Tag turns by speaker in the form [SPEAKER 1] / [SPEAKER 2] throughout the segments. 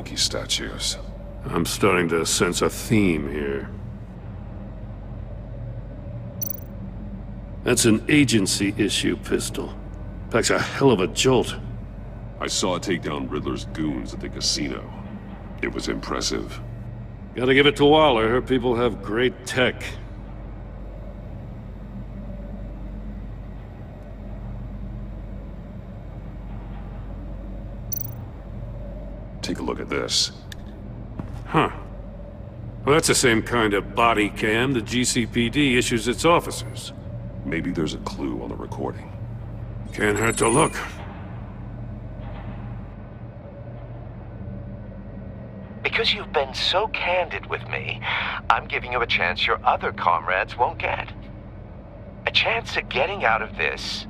[SPEAKER 1] monkey statues.
[SPEAKER 2] I'm starting to sense a theme here. That's an agency-issue pistol. Packs a hell of a jolt.
[SPEAKER 1] I saw it take down Riddler's goons at the casino. It was impressive.
[SPEAKER 2] Gotta give it to Waller. Her people have great tech.
[SPEAKER 1] Take a look at this.
[SPEAKER 2] Huh. Well, that's the same kind of body cam the GCPD issues its officers.
[SPEAKER 1] Maybe there's a clue on the recording.
[SPEAKER 2] Can't hurt to look.
[SPEAKER 3] Because you've been so candid with me, I'm giving you a chance your other comrades won't get. A chance at getting out of this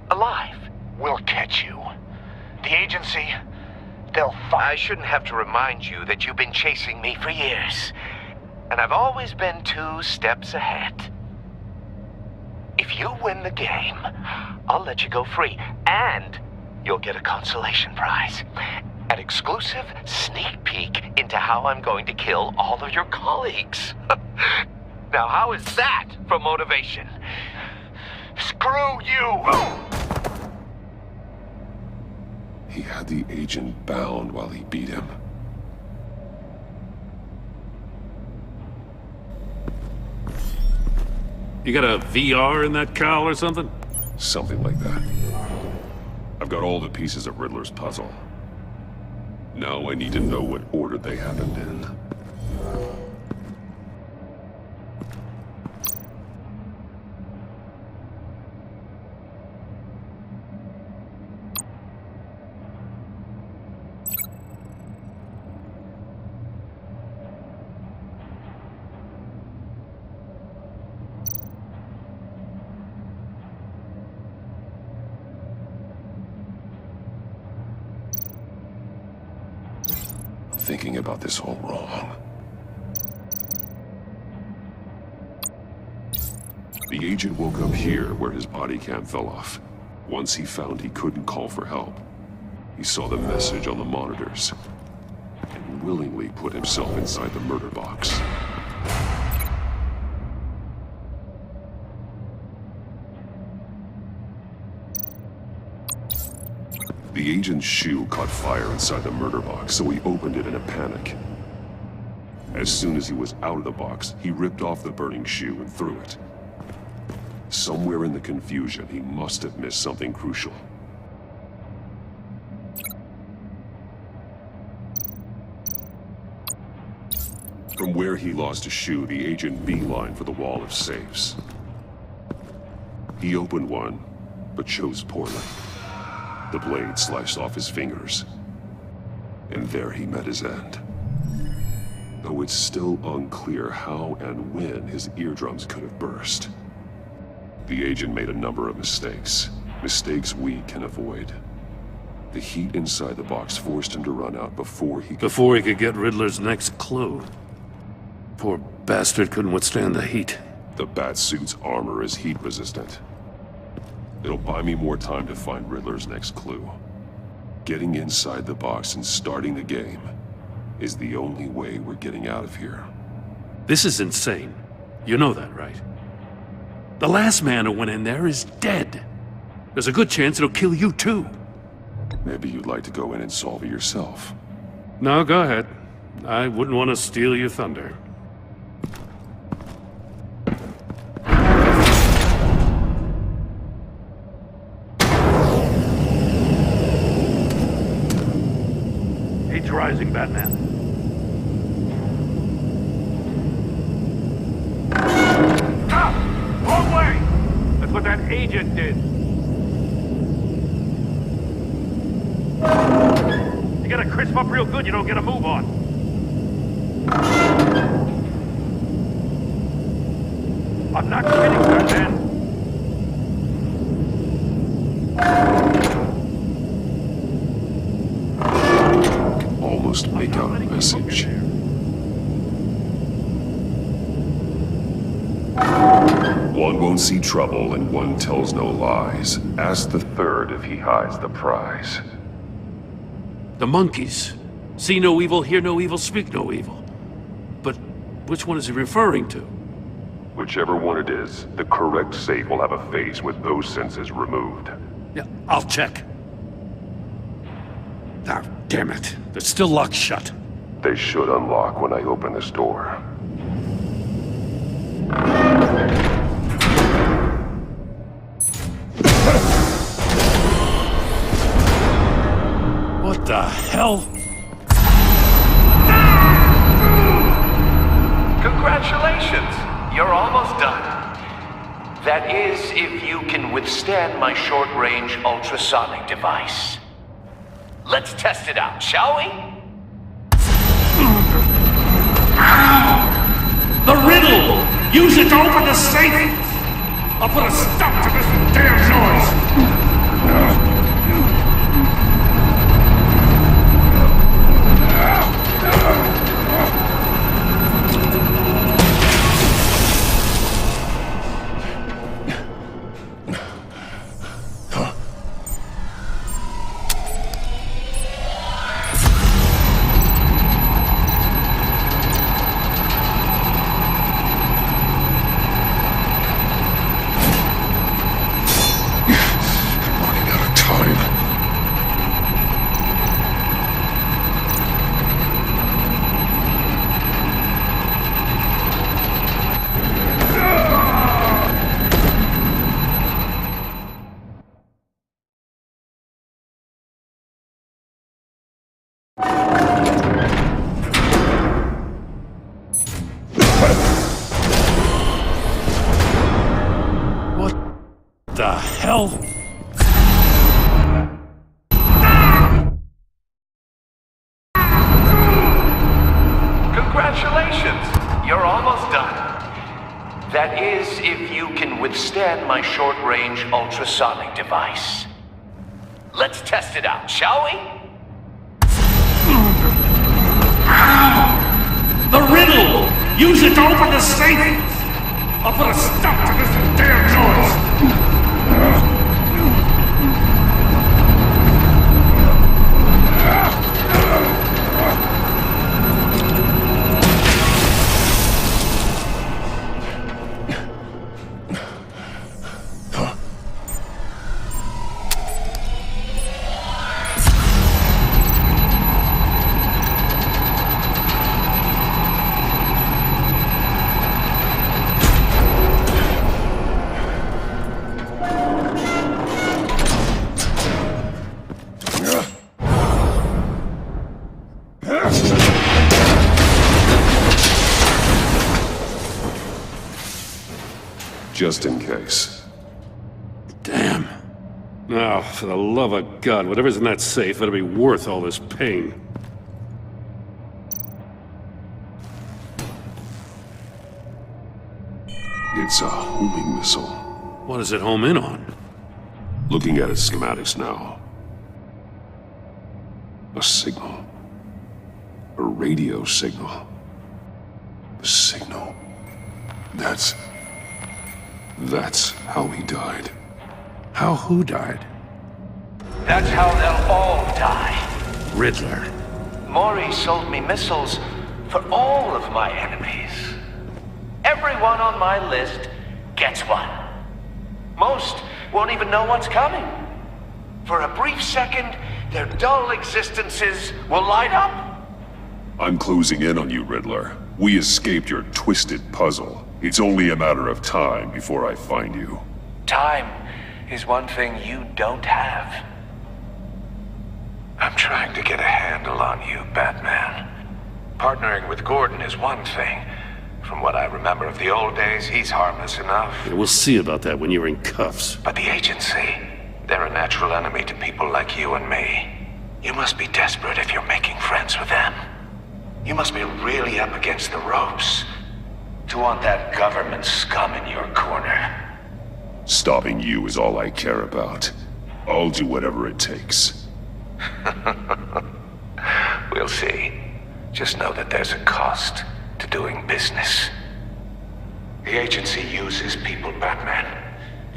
[SPEAKER 3] alive.
[SPEAKER 4] We'll catch you. The agency, they'll find...
[SPEAKER 3] I shouldn't have to remind you that you've been chasing me for years. And I've always been 2 steps ahead. If you win the game, I'll let you go free. And you'll get a consolation prize. An exclusive sneak peek into how I'm going to kill all of your colleagues. Now, how is that for motivation?
[SPEAKER 4] Screw you!
[SPEAKER 1] He had the agent bound while he beat him.
[SPEAKER 2] You got a VR in that cowl or something?
[SPEAKER 1] Something like that. I've got all the pieces of Riddler's puzzle. Now I need to know what order they happened in. Thinking about this all wrong. The agent woke up here where his body cam fell off. Once he found he couldn't call for help, he saw the message on the monitors and willingly put himself inside the murder box. The agent's shoe caught fire inside the murder box, so he opened it in a panic. As soon as he was out of the box, he ripped off the burning shoe and threw it. Somewhere in the confusion, he must have missed something crucial. From where he lost a shoe, the agent beelined for the wall of safes. He opened one, but chose poorly. The blade sliced off his fingers, and there he met his end. Though it's still unclear how and when his eardrums could have burst. The agent made a number of mistakes. Mistakes we can avoid. The heat inside the box forced him to run out before he
[SPEAKER 2] could get Riddler's next clue. Poor bastard couldn't withstand the heat.
[SPEAKER 1] The Batsuit's armor is heat resistant. It'll buy me more time to find Riddler's next clue. Getting inside the box and starting the game is the only way we're getting out of here.
[SPEAKER 2] This is insane. You know that, right? The last man who went in there is dead. There's a good chance it'll kill you too.
[SPEAKER 1] Maybe you'd like to go in and solve it yourself.
[SPEAKER 2] No, go ahead. I wouldn't want to steal your thunder. Heat's rising, Batman.
[SPEAKER 4] Stop! Wrong way!
[SPEAKER 2] That's what that agent did. You gotta crisp up real good, you don't get a move on. I'm not kidding, Batman.
[SPEAKER 1] Almost make out a message. One won't see trouble and one tells no lies. Ask the third if he hides the prize.
[SPEAKER 2] The monkeys. See no evil, hear no evil, speak no evil. But which one is he referring to?
[SPEAKER 1] Whichever one it is, the correct safe will have a phase with those senses removed.
[SPEAKER 2] Yeah, I'll check. Ah, damn it. They're still locked shut.
[SPEAKER 1] They should unlock when I open this door.
[SPEAKER 2] What the hell?
[SPEAKER 3] Congratulations! You're almost done. That is, if you can withstand my short-range ultrasonic device. Let's test it out, shall we?
[SPEAKER 2] The riddle! Use it to open the safe! I'll put a stop to this damn noise! The hell?
[SPEAKER 3] Congratulations! You're almost done. That is, if you can withstand my short-range ultrasonic device. Let's test it out, shall we?
[SPEAKER 2] The riddle! Use it to open the safe! I'll put a stop to this damn noise!
[SPEAKER 1] Just in case.
[SPEAKER 2] Damn. Now, for the love of God, whatever's in that safe better be worth all this pain.
[SPEAKER 1] It's a homing missile.
[SPEAKER 2] What does it home in on?
[SPEAKER 1] Looking at its schematics now. A signal. A radio signal. A signal. That's how he died.
[SPEAKER 2] How who died?
[SPEAKER 3] That's how they'll all die.
[SPEAKER 2] Riddler.
[SPEAKER 3] Maury sold me missiles for all of my enemies. Everyone on my list gets one. Most won't even know what's coming. For a brief second, their dull existences will light up.
[SPEAKER 1] I'm closing in on you, Riddler. We escaped your twisted puzzle. It's only a matter of time before I find you.
[SPEAKER 3] Time is one thing you don't have. I'm trying to get a handle on you, Batman. Partnering with Gordon is one thing. From what I remember of the old days, he's harmless enough.
[SPEAKER 2] Yeah, we'll see about that when you're in cuffs.
[SPEAKER 3] But the agency, they're a natural enemy to people like you and me. You must be desperate if you're making friends with them. You must be really up against the ropes to want that government scum in your corner.
[SPEAKER 1] Stopping you is all I care about. I'll do whatever it takes.
[SPEAKER 3] We'll see. Just know that there's a cost to doing business. The agency uses people, Batman.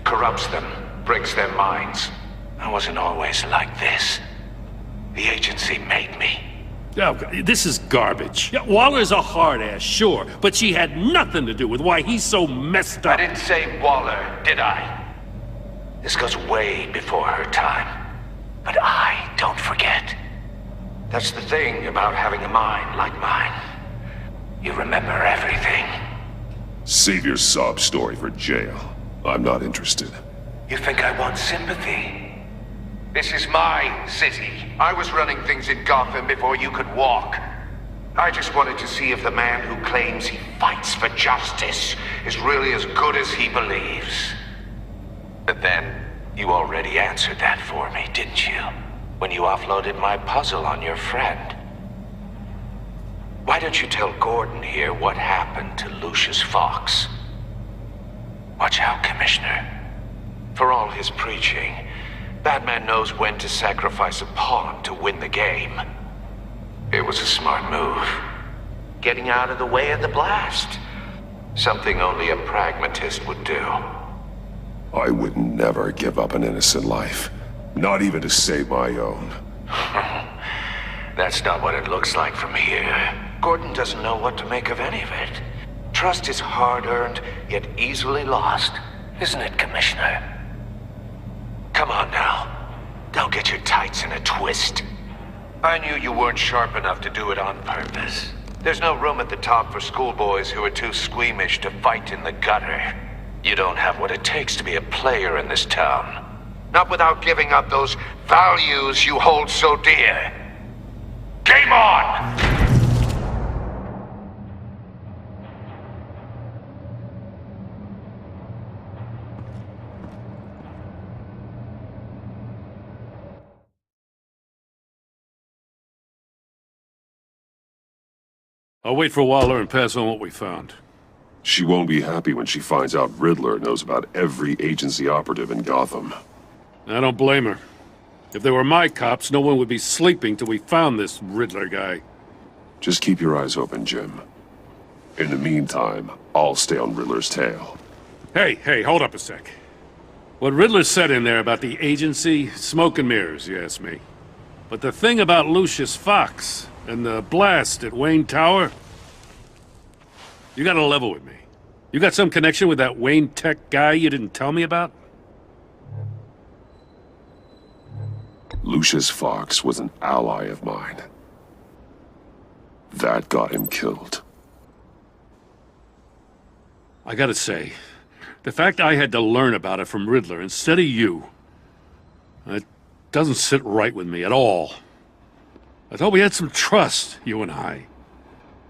[SPEAKER 3] Corrupts them, breaks their minds. I wasn't always like this. The agency made me.
[SPEAKER 2] Oh, this is garbage. Yeah, Waller's a hard-ass, sure, but she had nothing to do with why he's so messed up.
[SPEAKER 3] I didn't say Waller, did I? This goes way before her time. But I don't forget. That's the thing about having a mind like mine. You remember everything.
[SPEAKER 1] Save your sob story for jail. I'm not interested.
[SPEAKER 3] You think I want sympathy? This is my city. I was running things in Gotham before you could walk. I just wanted to see if the man who claims he fights for justice is really as good as he believes. But then, you already answered that for me, didn't you? When you offloaded my puzzle on your friend. Why don't you tell Gordon here what happened to Lucius Fox? Watch out, Commissioner. For all his preaching, Batman knows when to sacrifice a pawn to win the game. It was a smart move. Getting out of the way of the blast. Something only a pragmatist would do.
[SPEAKER 1] I would never give up an innocent life. Not even to save my own.
[SPEAKER 3] That's not what it looks like from here. Gordon doesn't know what to make of any of it. Trust is hard-earned, yet easily lost. Isn't it, Commissioner? Come on now. Don't get your tights in a twist. I knew you weren't sharp enough to do it on purpose. There's no room at the top for schoolboys who are too squeamish to fight in the gutter. You don't have what it takes to be a player in this town. Not without giving up those values you hold so dear. Game on!
[SPEAKER 2] I'll wait for Waller and pass on what we found.
[SPEAKER 1] She won't be happy when she finds out Riddler knows about every agency operative in Gotham.
[SPEAKER 2] I don't blame her. If they were my cops, no one would be sleeping till we found this Riddler guy.
[SPEAKER 1] Just keep your eyes open, Jim. In the meantime, I'll stay on Riddler's tail.
[SPEAKER 2] Hey, hold up a sec. What Riddler said in there about the agency, smoke and mirrors, you ask me. But the thing about Lucius Fox and the blast at Wayne Tower, you gotta level with me. You got some connection with that Wayne Tech guy you didn't tell me about?
[SPEAKER 1] Lucius Fox was an ally of mine. That got him killed.
[SPEAKER 2] I gotta say, the fact I had to learn about it from Riddler instead of you, it doesn't sit right with me at all. I thought we had some trust, you and I.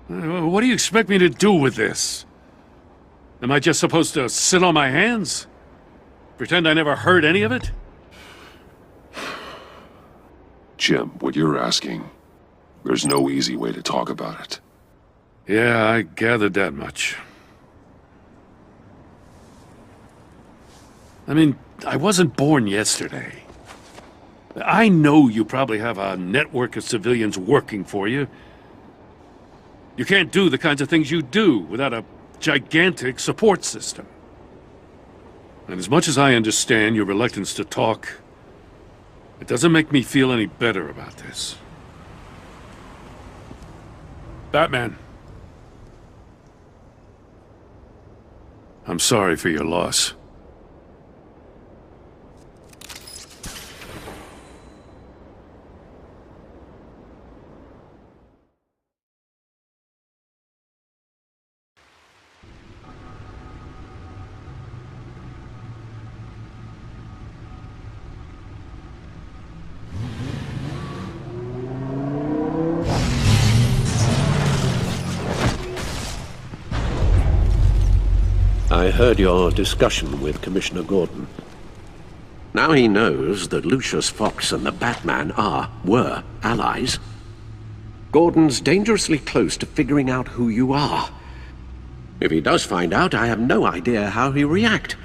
[SPEAKER 2] What do you expect me to do with this? Am I just supposed to sit on my hands? Pretend I never heard any of it?
[SPEAKER 1] Jim, what you're asking, there's no easy way to talk about it.
[SPEAKER 2] Yeah, I gathered that much. I mean, I wasn't born yesterday. I know you probably have a network of civilians working for you. You can't do the kinds of things you do without a gigantic support system. And as much as I understand your reluctance to talk, it doesn't make me feel any better about this. Batman. I'm sorry for your loss.
[SPEAKER 5] I heard your discussion with Commissioner Gordon. Now he knows that Lucius Fox and the Batman were allies. Gordon's dangerously close to figuring out who you are. If he does find out, I have no idea how he'll react.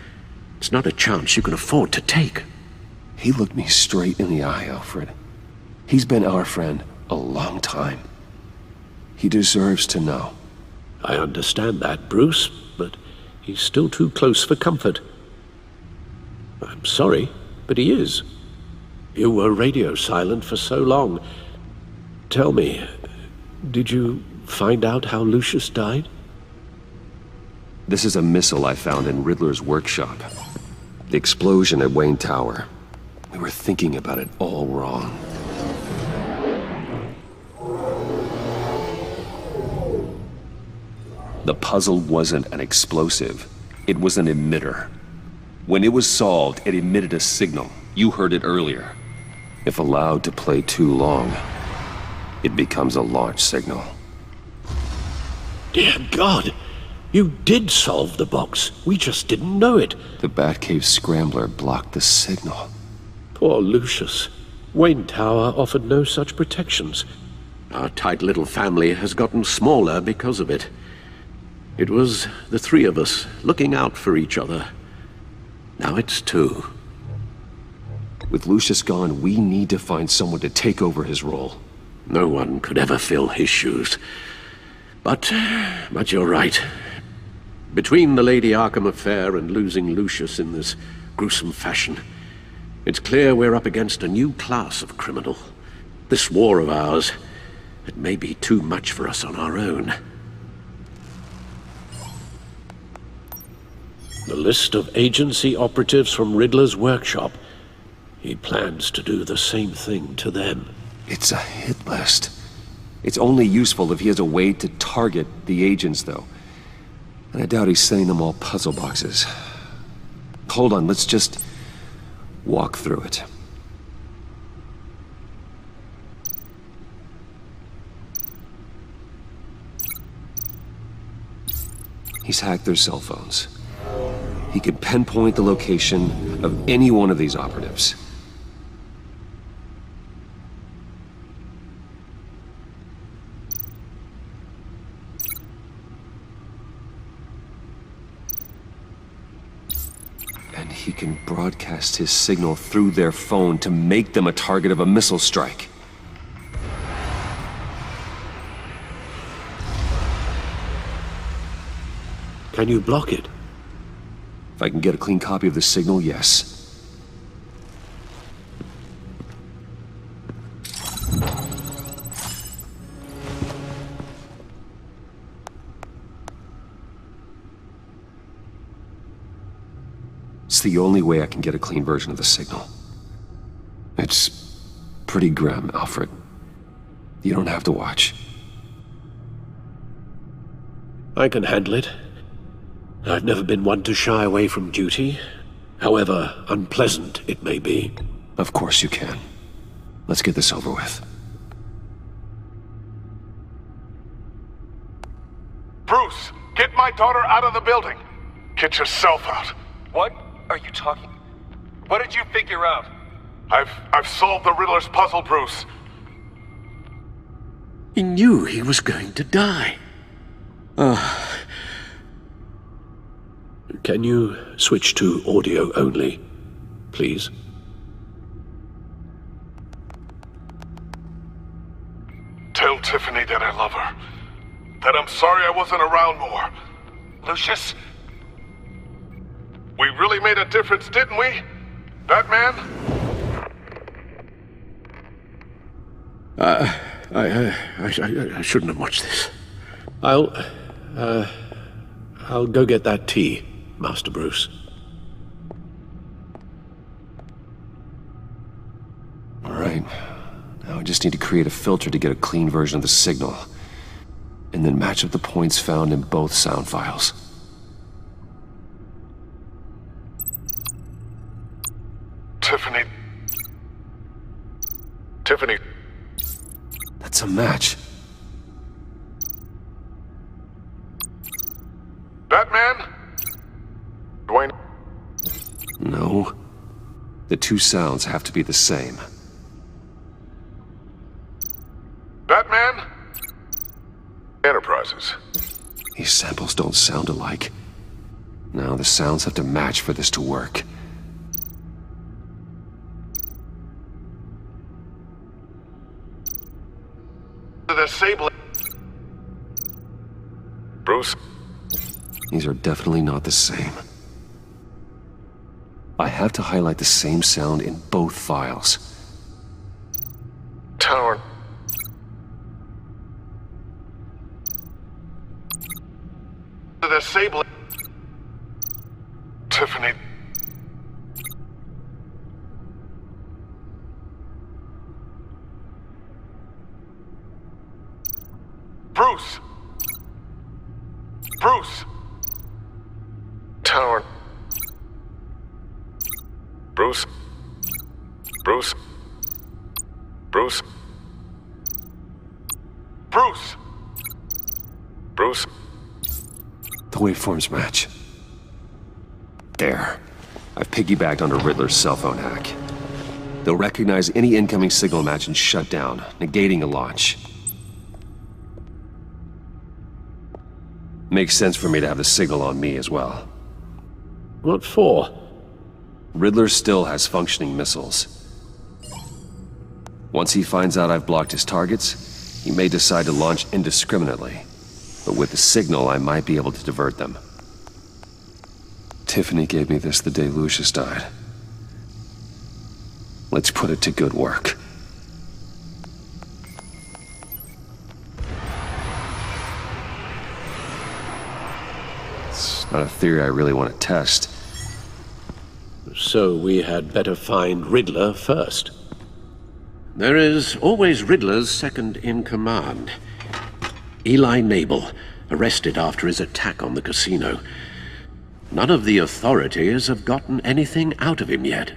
[SPEAKER 5] It's not a chance you can afford to take.
[SPEAKER 6] He looked me straight in the eye, Alfred. He's been our friend a long time. He deserves to know.
[SPEAKER 5] I understand that, Bruce, but he's still too close for comfort. I'm sorry, but he is. You were radio silent for so long. Tell me, Did you find out how Lucius died?
[SPEAKER 6] This is a missile I found in Riddler's workshop. The explosion at Wayne Tower. We were thinking about it all wrong. The puzzle wasn't an explosive. It was an emitter. When it was solved, it emitted a signal. You heard it earlier. If allowed to play too long, it becomes a launch signal.
[SPEAKER 5] Dear God! You did solve the box. We just didn't know it.
[SPEAKER 6] The Batcave scrambler blocked the signal.
[SPEAKER 5] Poor Lucius. Wayne Tower offered no such protections.
[SPEAKER 7] Our tight little family has gotten smaller because of it. It was the three of us looking out for each other. Now it's two.
[SPEAKER 6] With Lucius gone, we need to find someone to take over his role.
[SPEAKER 7] No one could ever fill his shoes. But you're right. Between the Lady Arkham affair and losing Lucius in this gruesome fashion, it's clear we're up against a new class of criminal. This war of ours, it may be too much for us on our own.
[SPEAKER 5] The list of agency operatives from Riddler's workshop. He plans to do the same thing to them.
[SPEAKER 6] It's a hit list. It's only useful if he has a way to target the agents, though. And I doubt he's sending them all puzzle boxes. Hold on, let's just walk through it. He's hacked their cell phones. He could pinpoint the location of any one of these operatives. And he can broadcast his signal through their phone to make them a target of a missile strike.
[SPEAKER 5] Can you block it?
[SPEAKER 6] If I can get a clean copy of the signal, yes. It's the only way I can get a clean version of the signal. It's pretty grim, Alfred. You don't have to watch.
[SPEAKER 5] I can handle it. I've never been one to shy away from duty, however unpleasant it may be.
[SPEAKER 6] Of course you can. Let's get this over with.
[SPEAKER 8] Bruce, get my daughter out of the building. Get yourself out.
[SPEAKER 9] What are you talking? What did you figure out?
[SPEAKER 8] I've solved the Riddler's puzzle, Bruce.
[SPEAKER 7] He knew he was going to die.
[SPEAKER 5] Can you switch to audio only, please?
[SPEAKER 8] Tell Tiffany that I love her. That I'm sorry I wasn't around more.
[SPEAKER 9] Lucius?
[SPEAKER 8] We really made a difference, didn't we? Batman?
[SPEAKER 7] I shouldn't have watched this.
[SPEAKER 5] I'll go get that tea, Master Bruce.
[SPEAKER 6] All right. Now I just need to create a filter to get a clean version of the signal, and then match up the points found in both sound files.
[SPEAKER 8] Tiffany.
[SPEAKER 6] That's a match.
[SPEAKER 8] Batman? Dwayne?
[SPEAKER 6] No. The two sounds have to be the same.
[SPEAKER 8] Batman? Enterprises.
[SPEAKER 6] These samples don't sound alike. Now the sounds have to match for this to work.
[SPEAKER 8] The Sable. Bruce?
[SPEAKER 6] These are definitely not the same. I have to highlight the same sound in both files.
[SPEAKER 8] Tower. disabling... Tiffany... Bruce! Bruce! Tower... Bruce? Bruce? Bruce? Bruce! Bruce?
[SPEAKER 6] The waveforms match. There. I've piggybacked onto Riddler's cell phone hack. They'll recognize any incoming signal match and shut down, negating a launch. Makes sense for me to have the signal on me as well.
[SPEAKER 7] What for?
[SPEAKER 6] Riddler still has functioning missiles. Once he finds out I've blocked his targets, he may decide to launch indiscriminately. But with the signal, I might be able to divert them. Tiffany gave me this the day Lucius died. Let's put it to good work. It's not a theory I really want to test.
[SPEAKER 7] So we had better find Riddler first. There is always Riddler's second-in-command. Eli Nabel, arrested after his attack on the casino. None of the authorities have gotten anything out of him yet.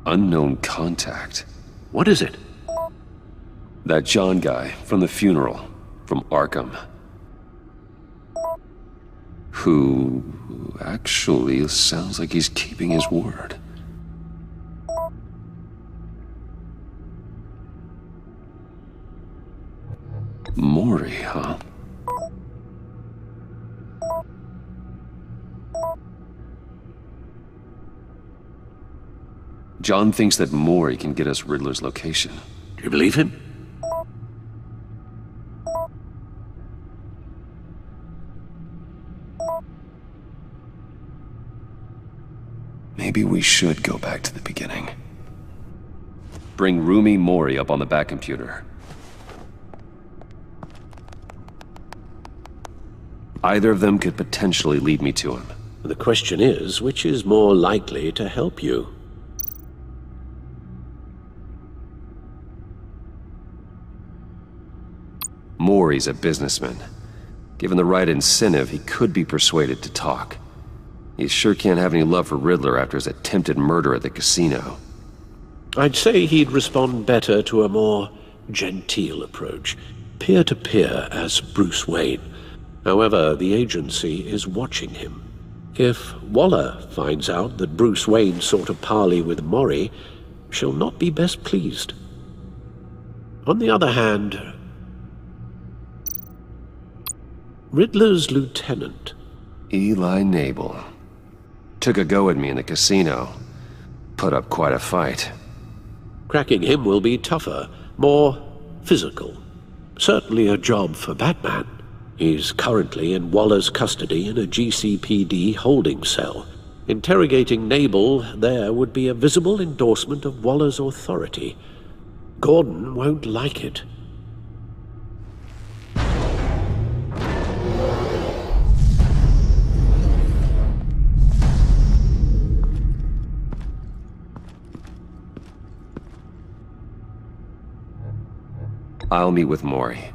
[SPEAKER 6] Unknown contact.
[SPEAKER 7] What is it?
[SPEAKER 6] That John guy from the funeral, from Arkham. Who actually sounds like he's keeping his word. Mori, huh? John thinks that Mori can get us Riddler's location.
[SPEAKER 7] Do you believe him?
[SPEAKER 6] Maybe we should go back to the beginning. Bring Rumi Mori up on the back computer. Either of them could potentially lead me to him.
[SPEAKER 7] The question is, which is more likely to help you?
[SPEAKER 6] Mori's a businessman. Given the right incentive, he could be persuaded to talk. He sure can't have any love for Riddler after his attempted murder at the casino.
[SPEAKER 7] I'd say he'd respond better to a more genteel approach, peer-to-peer as Bruce Wayne. However, the agency is watching him. If Waller finds out that Bruce Wayne sought a parley with Mori, she'll not be best pleased. On the other hand, Riddler's lieutenant,
[SPEAKER 6] Eli Nabel, took a go at me in the casino. Put up quite a fight.
[SPEAKER 7] Cracking him will be tougher, more physical. Certainly a job for Batman. He's currently in Waller's custody in a GCPD holding cell. Interrogating Nabel there would be a visible endorsement of Waller's authority. Gordon won't like it.
[SPEAKER 6] I'll meet with Mori.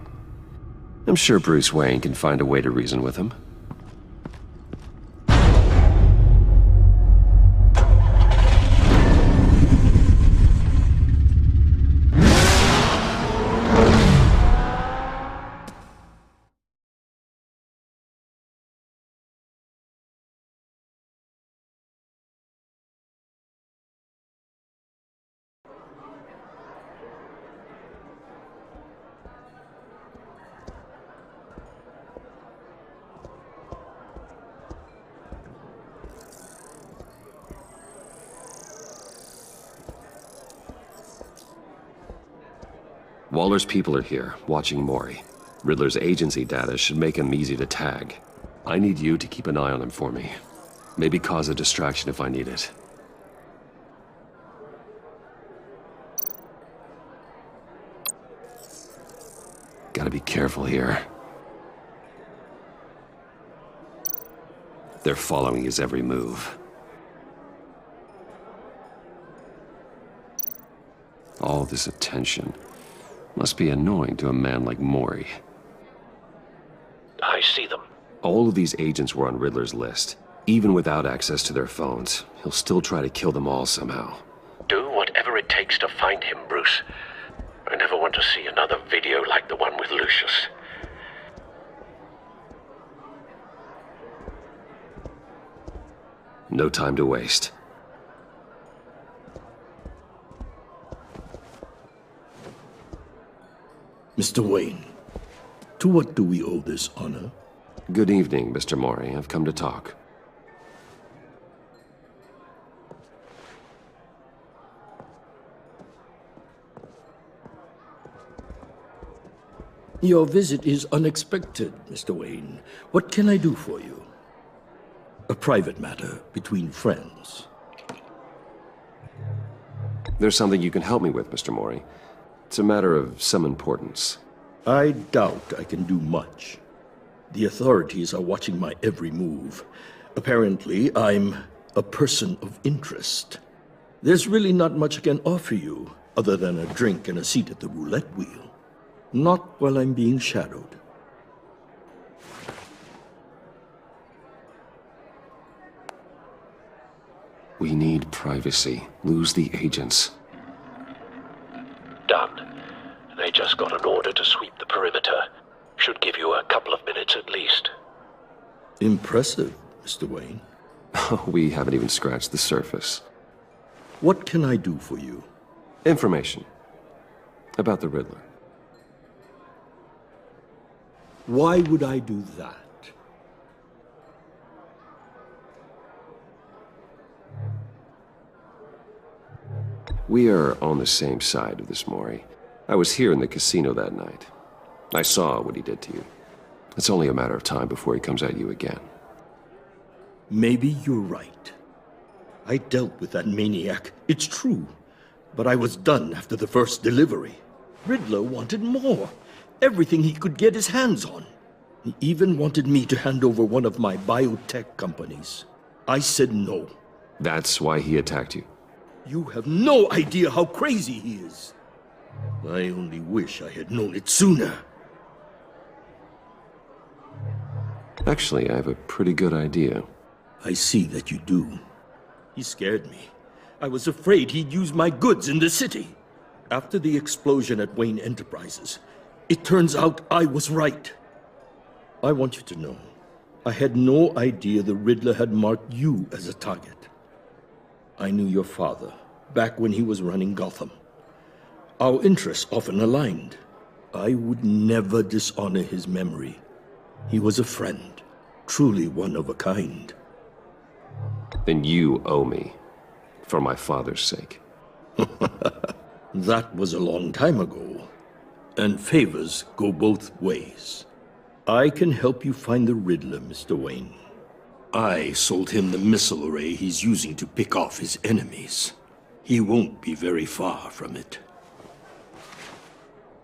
[SPEAKER 6] I'm sure Bruce Wayne can find a way to reason with him. Waller's people are here, watching Mori. Riddler's agency data should make him easy to tag. I need you to keep an eye on him for me. Maybe cause a distraction if I need it. Gotta be careful here. They're following his every move. All this attention must be annoying to a man like Mori.
[SPEAKER 7] I see them.
[SPEAKER 6] All of these agents were on Riddler's list. Even without access to their phones, he'll still try to kill them all somehow.
[SPEAKER 7] Do whatever it takes to find him, Bruce. I never want to see another video like the one with Lucius.
[SPEAKER 6] No time to waste.
[SPEAKER 10] Mr. Wayne, to what do we owe this honor?
[SPEAKER 6] Good evening, Mr. Mori. I've come to talk.
[SPEAKER 10] Your visit is unexpected, Mr. Wayne. What can I do for you? A private matter between friends.
[SPEAKER 6] There's something you can help me with, Mr. Mori. It's a matter of some importance.
[SPEAKER 10] I doubt I can do much. The authorities are watching my every move. Apparently, I'm a person of interest. There's really not much I can offer you, other than a drink and a seat at the roulette wheel. Not while I'm being shadowed.
[SPEAKER 6] We need privacy. Lose the agents.
[SPEAKER 7] Done. They just got an order to sweep the perimeter. Should give you a couple of minutes at least.
[SPEAKER 10] Impressive, Mr. Wayne.
[SPEAKER 6] We haven't even scratched the surface.
[SPEAKER 10] What can I do for you?
[SPEAKER 6] Information. About the Riddler.
[SPEAKER 10] Why would I do that?
[SPEAKER 6] We are on the same side of this, Mori. I was here in the casino that night. I saw what he did to you. It's only a matter of time before he comes at you again.
[SPEAKER 10] Maybe you're right. I dealt with that maniac, it's true. But I was done after the first delivery. Riddler wanted more. Everything he could get his hands on. He even wanted me to hand over one of my biotech companies. I said no.
[SPEAKER 6] That's why he attacked you?
[SPEAKER 10] You have no idea how crazy he is. I only wish I had known it sooner.
[SPEAKER 6] Actually, I have a pretty good idea.
[SPEAKER 10] I see that you do. He scared me. I was afraid he'd use my goods in the city. After the explosion at Wayne Enterprises, it turns out I was right. I want you to know, I had no idea the Riddler had marked you as a target. I knew your father, back when he was running Gotham. Our interests often aligned. I would never dishonor his memory. He was a friend, truly one of a kind.
[SPEAKER 6] Then you owe me, for my father's sake.
[SPEAKER 10] That was a long time ago, and favors go both ways. I can help you find the Riddler, Mr. Wayne. I sold him the missile array he's using to pick off his enemies. He won't be very far from it.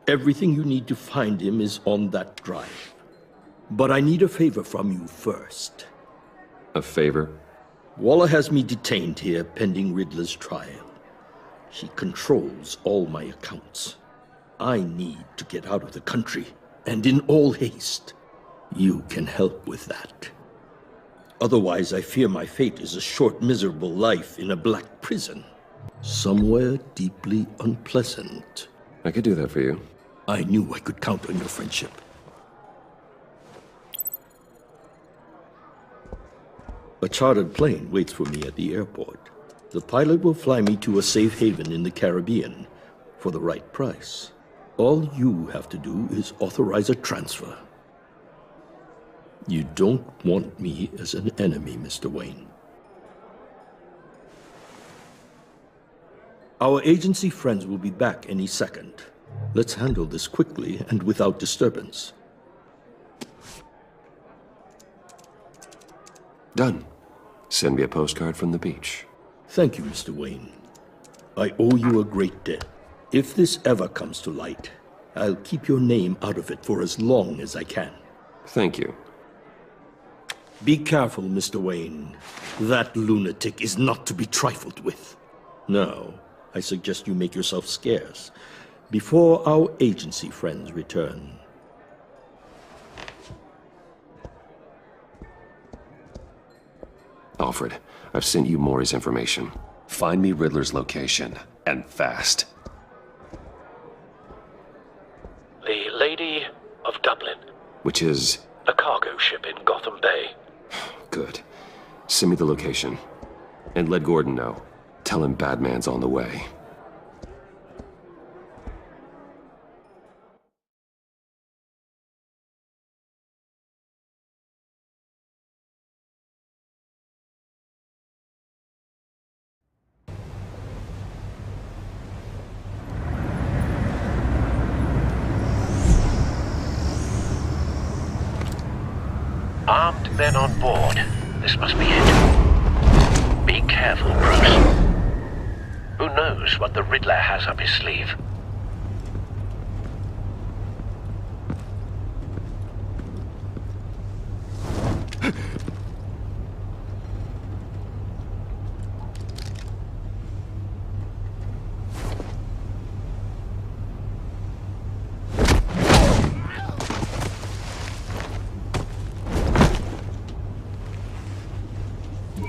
[SPEAKER 10] Everything you need to find him is on that drive. But I need a favor from you first.
[SPEAKER 6] A favor?
[SPEAKER 10] Waller has me detained here pending Riddler's trial. He controls all my accounts. I need to get out of the country, and in all haste. You can help with that. Otherwise, I fear my fate is a short, miserable life in a black prison. Somewhere deeply unpleasant.
[SPEAKER 6] I could do that for you.
[SPEAKER 10] I knew I could count on your friendship. A chartered plane waits for me at the airport. The pilot will fly me to a safe haven in the Caribbean for the right price. All you have to do is authorize a transfer. You don't want me as an enemy, Mr. Wayne. Our agency friends will be back any second. Let's handle this quickly and without disturbance.
[SPEAKER 6] Done. Send me a postcard from the beach.
[SPEAKER 10] Thank you, Mr. Wayne. I owe you a great debt. If this ever comes to light, I'll keep your name out of it for as long as I can.
[SPEAKER 6] Thank you.
[SPEAKER 10] Be careful, Mr. Wayne. That lunatic is not to be trifled with. Now, I suggest you make yourself scarce before our agency friends return.
[SPEAKER 6] Alfred, I've sent you Maury's information. Find me Riddler's location, and fast.
[SPEAKER 7] The Lady of Dublin.
[SPEAKER 6] Which is...
[SPEAKER 7] A cargo ship in Gotham Bay.
[SPEAKER 6] Good. Send me the location. And let Gordon know. Tell him Batman's on the way.
[SPEAKER 7] Armed men on board. This must be it. Be careful, Bruce. Who knows what the Riddler has up his sleeve?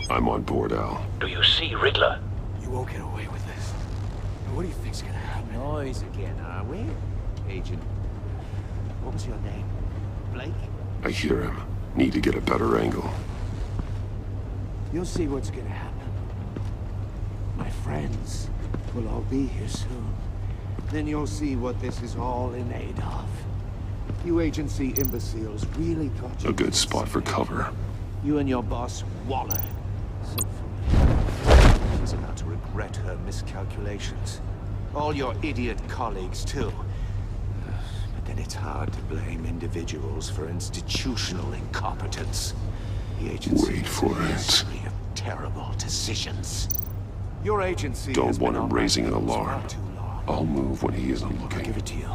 [SPEAKER 1] I'm on board, Al.
[SPEAKER 7] Do you see Riddler?
[SPEAKER 11] You won't get away with this. What do you think's gonna happen?
[SPEAKER 12] Noise again, are we? Agent. What was your name? Blake?
[SPEAKER 1] I hear him. Need to get a better angle.
[SPEAKER 12] You'll see what's gonna happen. My friends will all be here soon. Then you'll see what this is all in aid of. You agency imbeciles really thought you...
[SPEAKER 1] A good spot for cover.
[SPEAKER 12] You and your boss, Waller. So foolish.
[SPEAKER 11] She's about to regret her miscalculations. All your idiot colleagues, too. But then it's hard to blame individuals for institutional incompetence. The agency
[SPEAKER 1] Wait for it.
[SPEAKER 11] history of terrible decisions. Your agency
[SPEAKER 1] Don't
[SPEAKER 11] has
[SPEAKER 1] want
[SPEAKER 11] been
[SPEAKER 1] him
[SPEAKER 11] on
[SPEAKER 1] raising an
[SPEAKER 11] my heels
[SPEAKER 1] alarm.
[SPEAKER 11] far too long.
[SPEAKER 1] I'll move when he isn't
[SPEAKER 11] I'll
[SPEAKER 1] looking.
[SPEAKER 11] give it to you.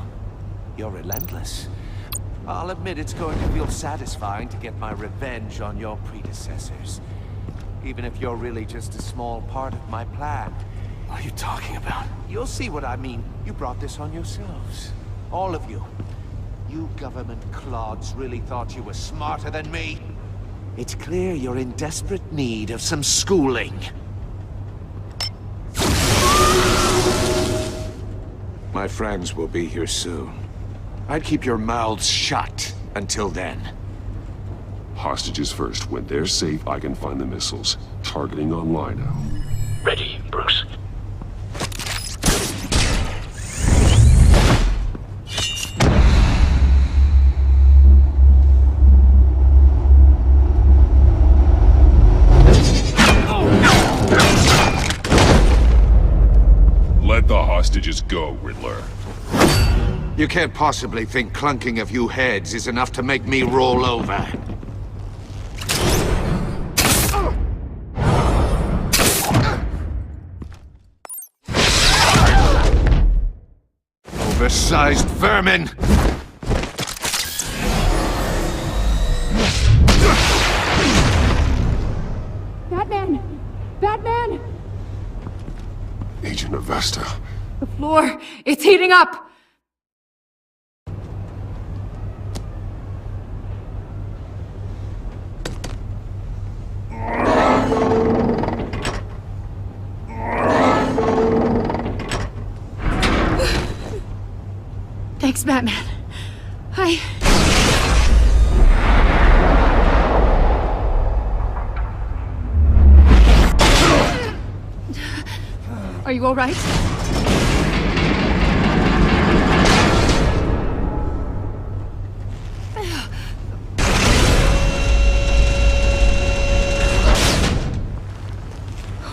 [SPEAKER 11] You're relentless. I'll admit it's going to feel satisfying to get my revenge on your predecessors. Even if you're really just a small part of my plan.
[SPEAKER 12] What are you talking about?
[SPEAKER 11] You'll see what I mean. You brought this on yourselves. All of you. You government clods really thought you were smarter than me. It's clear you're in desperate need of some schooling. My friends will be here soon. I'd keep your mouths shut until then.
[SPEAKER 1] Hostages first. When they're safe, I can find the missiles. Targeting online now.
[SPEAKER 7] Ready, Bruce.
[SPEAKER 1] Let the hostages go, Riddler.
[SPEAKER 11] You can't possibly think clunking a few heads is enough to make me roll over. Oversized vermin!
[SPEAKER 13] Batman! Batman!
[SPEAKER 1] Agent Avesta.
[SPEAKER 13] The floor, it's heating up! Thanks, Batman. Are you all right?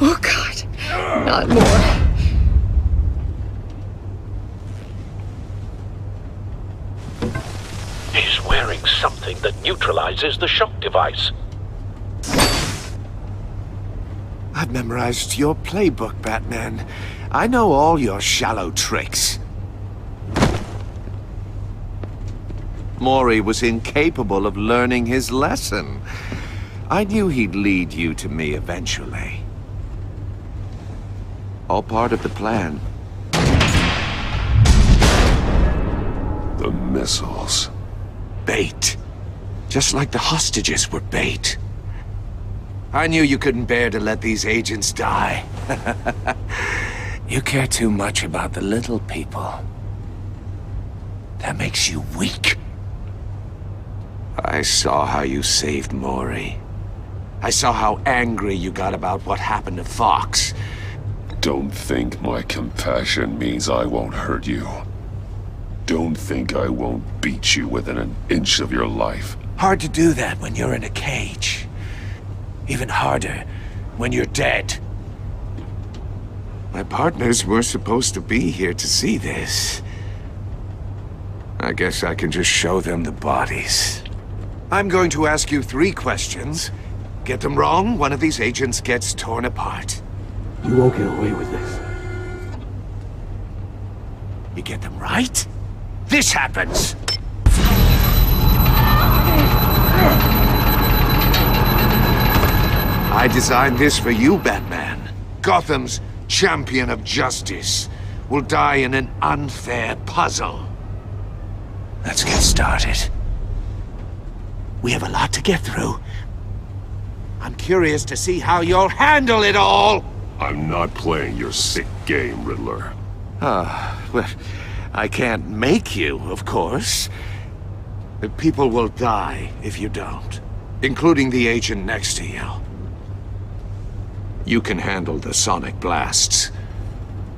[SPEAKER 13] Oh, God. Not more.
[SPEAKER 7] He's wearing something that neutralizes the shock device.
[SPEAKER 11] I've memorized your playbook, Batman. I know all your shallow tricks. Maury was incapable of learning his lesson. I knew he'd lead you to me eventually. All part of the plan.
[SPEAKER 1] The missiles.
[SPEAKER 11] Bait. Just like the hostages were bait. I knew you couldn't bear to let these agents die. You care too much about the little people. That makes you weak. I saw how you saved Maury. I saw how angry you got about what happened to Fox.
[SPEAKER 1] Don't think my compassion means I won't hurt you. Don't think I won't beat you within an inch of your life.
[SPEAKER 11] Hard to do that when you're in a cage. Even harder when you're dead. My partners were supposed to be here to see this. I guess I can just show them the bodies. I'm going to ask you 3 questions. Get them wrong, one of these agents gets torn apart.
[SPEAKER 10] You won't get away with this.
[SPEAKER 11] You get them right, this happens! I designed this for you, Batman. Gotham's champion of justice will die in an unfair puzzle. Let's get started. We have a lot to get through. I'm curious to see how you'll handle it all!
[SPEAKER 1] I'm not playing your sick game, Riddler.
[SPEAKER 11] Well, I can't make you, of course. But people will die if you don't, including the agent next to you. You can handle the sonic blasts.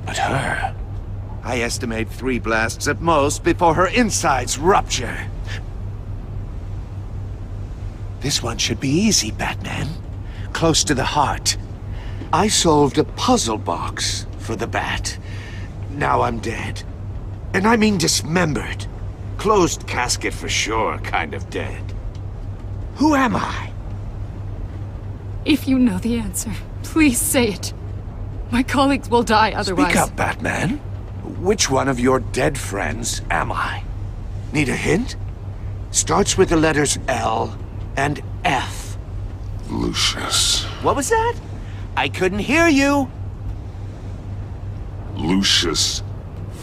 [SPEAKER 11] But her... I estimate 3 blasts at most before her insides rupture. This one should be easy, Batman. Close to the heart. I solved a puzzle box for the Bat. Now I'm dead. And I mean dismembered. Closed casket for sure, kind of dead. Who am I?
[SPEAKER 13] If you know the answer, please say it. My colleagues will die otherwise.
[SPEAKER 11] Speak up, Batman. Which one of your dead friends am I? Need a hint? Starts with the letters L and F.
[SPEAKER 1] Lucius.
[SPEAKER 11] What was that? I couldn't hear you.
[SPEAKER 1] Lucius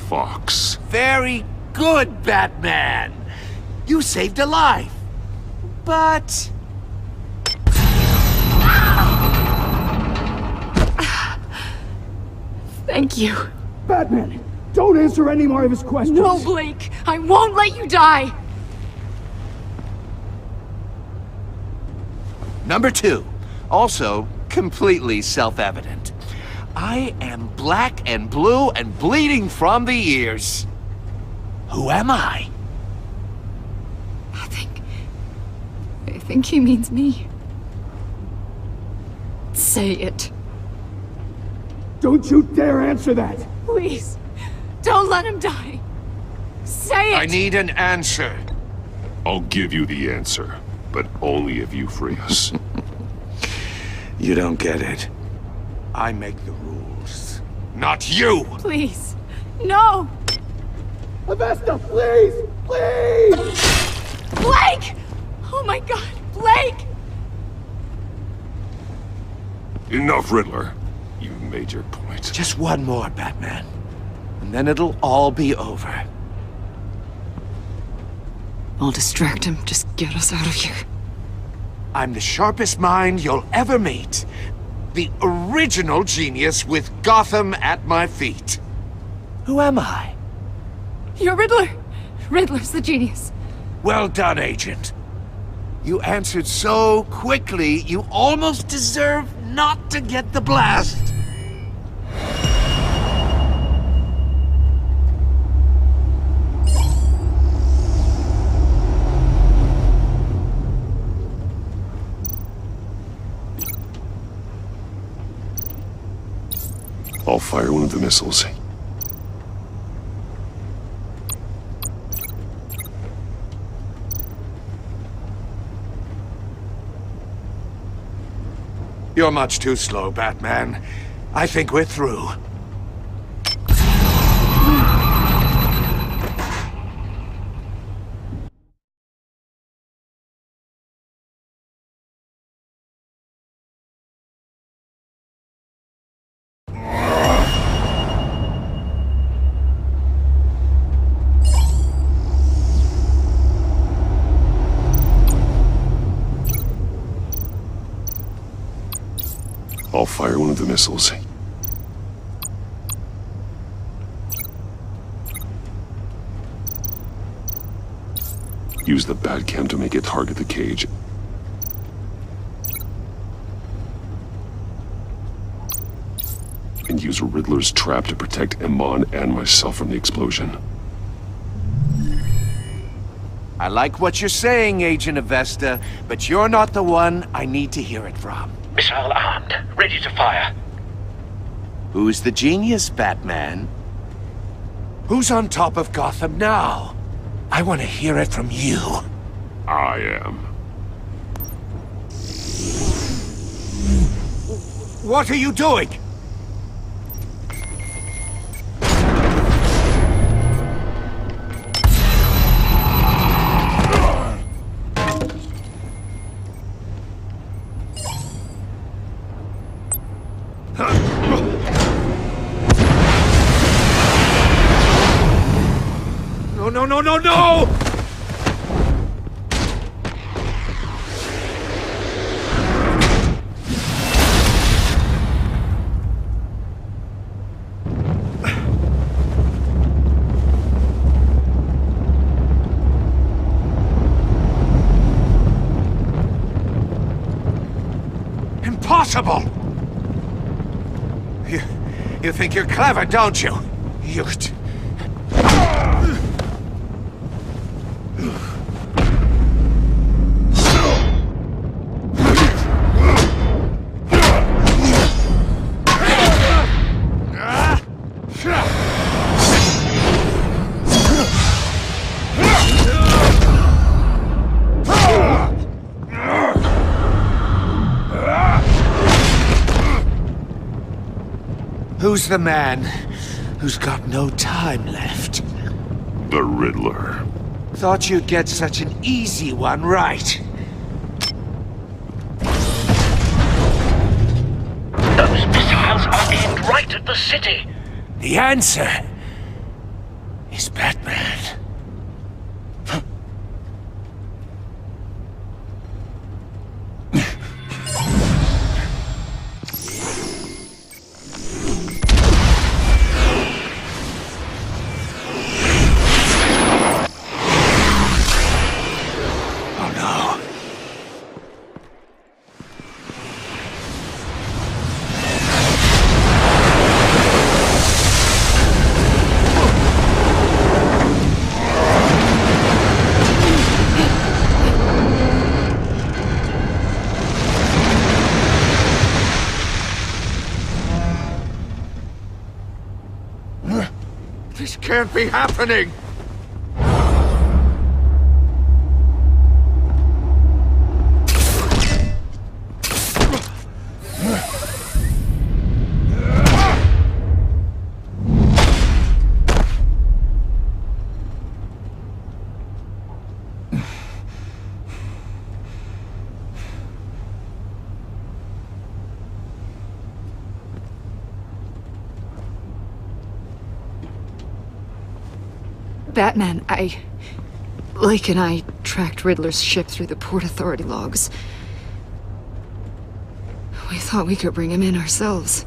[SPEAKER 1] Fox.
[SPEAKER 11] Very good, Batman. You saved a life. But...
[SPEAKER 13] Thank you.
[SPEAKER 10] Batman, don't answer any more of his questions.
[SPEAKER 13] No, Blake. I won't let you die.
[SPEAKER 11] Number 2. Also completely self-evident. I am black and blue and bleeding from the ears. Who am I?
[SPEAKER 13] I think he means me. Say it.
[SPEAKER 10] Don't you dare answer that!
[SPEAKER 13] Please, don't let him die. Say it!
[SPEAKER 11] I need an answer.
[SPEAKER 1] I'll give you the answer, but only if you free us.
[SPEAKER 11] You don't get it. I make the rules, not you!
[SPEAKER 13] Please, no!
[SPEAKER 10] Avesta, please! Please!
[SPEAKER 13] Blake! Oh my God, Blake!
[SPEAKER 1] Enough, Riddler. You've made your point.
[SPEAKER 11] Just one more, Batman. And then it'll all be over.
[SPEAKER 13] I'll distract him. Just get us out of here.
[SPEAKER 11] I'm the sharpest mind you'll ever meet. The original genius with Gotham at my feet. Who am I?
[SPEAKER 13] You're Riddler. Riddler's the genius.
[SPEAKER 11] Well done, Agent. You answered so quickly, you almost deserve not to get the blast.
[SPEAKER 1] I'll fire one of the missiles.
[SPEAKER 11] You're much too slow, Batman. I think we're through.
[SPEAKER 1] I'll fire one of the missiles. Use the Batcam to make it target the cage. And use Riddler's trap to protect Iman and myself from the explosion.
[SPEAKER 11] I like what you're saying, Agent Avesta, but you're not the one I need to hear it from.
[SPEAKER 4] Missile armed, ready to fire.
[SPEAKER 11] Who's the genius, Batman? Who's on top of Gotham now? I want to hear it from you.
[SPEAKER 1] I am.
[SPEAKER 11] What are you doing? No! Impossible! You think you're clever, don't you? Who's the man who's got no time left?
[SPEAKER 1] The Riddler.
[SPEAKER 11] Thought you'd get such an easy one right.
[SPEAKER 4] Those missiles are aimed right at the city.
[SPEAKER 11] The answer is Batman. This can't be happening!
[SPEAKER 13] Batman, Lake and I tracked Riddler's ship through the Port Authority logs. We thought we could bring him in ourselves.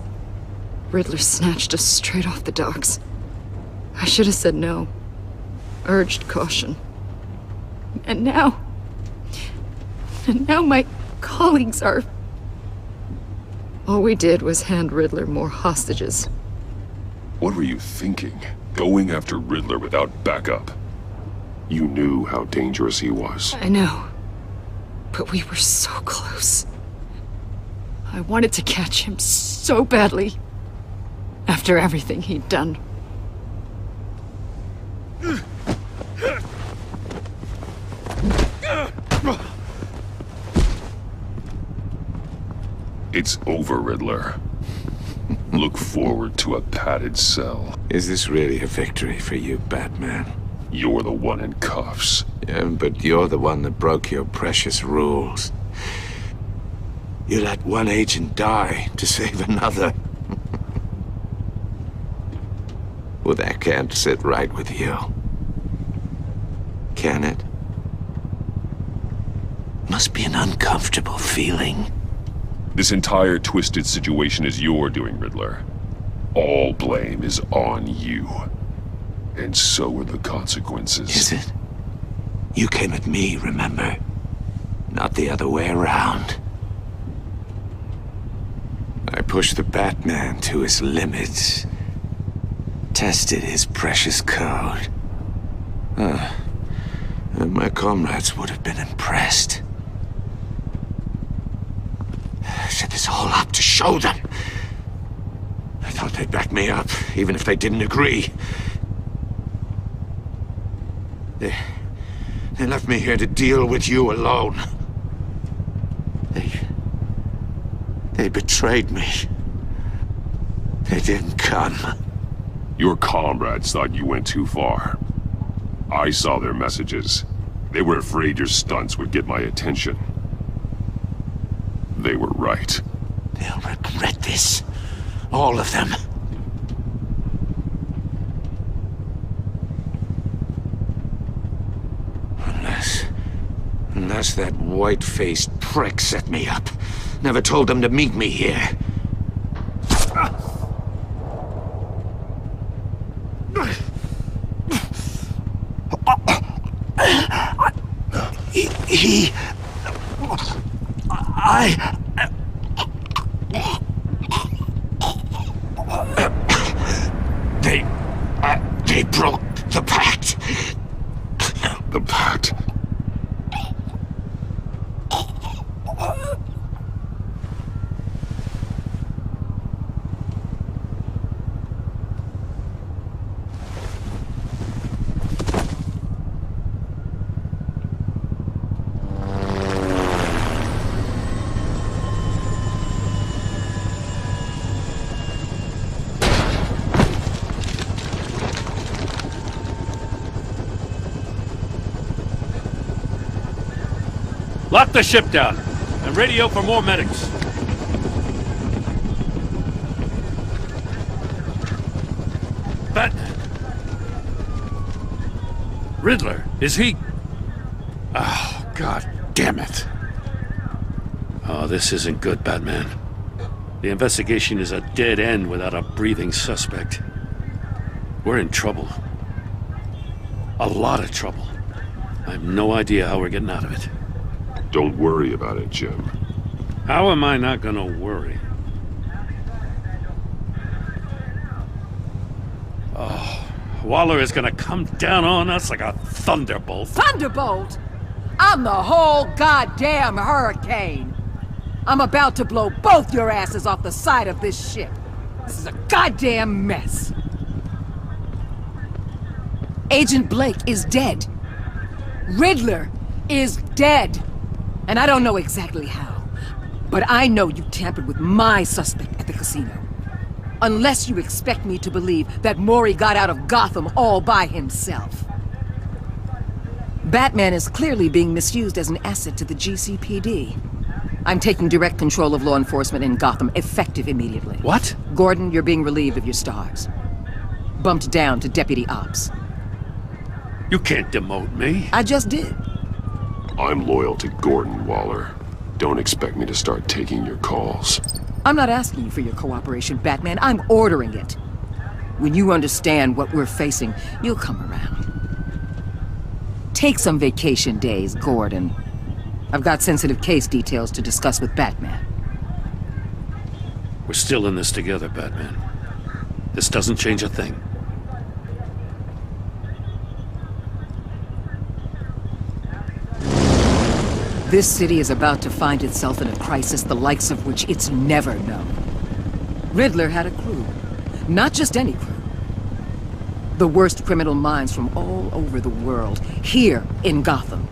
[SPEAKER 13] Riddler snatched us straight off the docks. I should have said no. Urged caution. And now my colleagues are... All we did was hand Riddler more hostages.
[SPEAKER 1] What were you thinking? Going after Riddler without backup. You knew how dangerous he was.
[SPEAKER 13] I know. But we were so close. I wanted to catch him so badly. After everything he'd done.
[SPEAKER 1] It's over, Riddler. Look forward to a padded cell.
[SPEAKER 12] Is this really a victory for you, Batman?
[SPEAKER 1] You're the one in cuffs.
[SPEAKER 12] Yeah, but you're the one that broke your precious rules. You let one agent die to save another. Well, that can't sit right with you. Can it? Must be an uncomfortable feeling.
[SPEAKER 1] This entire twisted situation is your doing, Riddler. All blame is on you. And so are the consequences.
[SPEAKER 11] Is it? You came at me, remember? Not the other way around. I pushed the Batman to his limits. Tested his precious code. And my comrades would have been impressed. I set this all up to show them. I thought they'd back me up, even if they didn't agree. They left me here to deal with you alone. They betrayed me. They didn't come.
[SPEAKER 1] Your comrades thought you went too far. I saw their messages. They were afraid your stunts would get my attention. They were right.
[SPEAKER 11] They'll regret this. All of them. Unless that white-faced prick set me up. Never told them to meet me here. They broke the pact.
[SPEAKER 1] The pact?
[SPEAKER 2] Lock the ship down, and radio for more medics. Batman! Riddler, is he... Oh, God damn it. Oh, this isn't good, Batman. The investigation is a dead end without a breathing suspect. We're in trouble. A lot of trouble. I have no idea how we're getting out of it.
[SPEAKER 1] Don't worry about it, Jim.
[SPEAKER 2] How am I not gonna worry? Oh, Waller is gonna come down on us like a thunderbolt.
[SPEAKER 14] Thunderbolt? I'm the whole goddamn hurricane. I'm about to blow both your asses off the side of this ship. This is a goddamn mess. Agent Blake is dead. Riddler is dead. And I don't know exactly how, but I know you tampered with my suspect at the casino. Unless you expect me to believe that Mori got out of Gotham all by himself. Batman is clearly being misused as an asset to the GCPD. I'm taking direct control of law enforcement in Gotham, effective immediately.
[SPEAKER 2] What?
[SPEAKER 14] Gordon, you're being relieved of your stars. Bumped down to Deputy Ops.
[SPEAKER 2] You can't demote me.
[SPEAKER 14] I just did.
[SPEAKER 1] I'm loyal to Gordon, Waller. Don't expect me to start taking your calls.
[SPEAKER 14] I'm not asking you for your cooperation, Batman. I'm ordering it. When you understand what we're facing, you'll come around. Take some vacation days, Gordon. I've got sensitive case details to discuss with Batman.
[SPEAKER 2] We're still in this together, Batman. This doesn't change a thing.
[SPEAKER 14] This city is about to find itself in a crisis the likes of which it's never known. Riddler had a crew. Not just any crew. The worst criminal minds from all over the world, here in Gotham.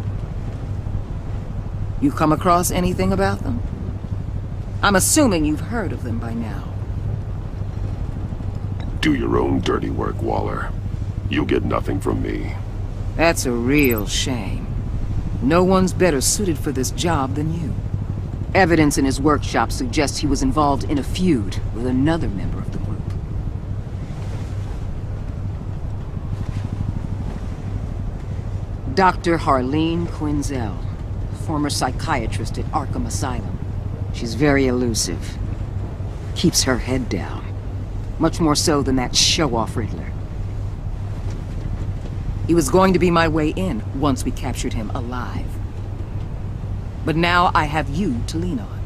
[SPEAKER 14] You come across anything about them? I'm assuming you've heard of them by now.
[SPEAKER 1] Do your own dirty work, Waller. You'll get nothing from me.
[SPEAKER 14] That's a real shame. No one's better suited for this job than you. Evidence in his workshop suggests he was involved in a feud with another member of the group. Dr. Harleen Quinzel, former psychiatrist at Arkham Asylum. She's very elusive. Keeps her head down. Much more so than that show-off Riddler. He was going to be my way in once we captured him alive. But now I have you to lean on.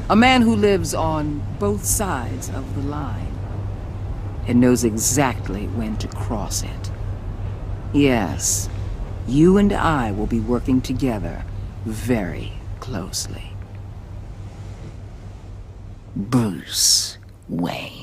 [SPEAKER 14] A man who lives on both sides of the line and knows exactly when to cross it. Yes, you and I will be working together very closely. Bruce Wayne.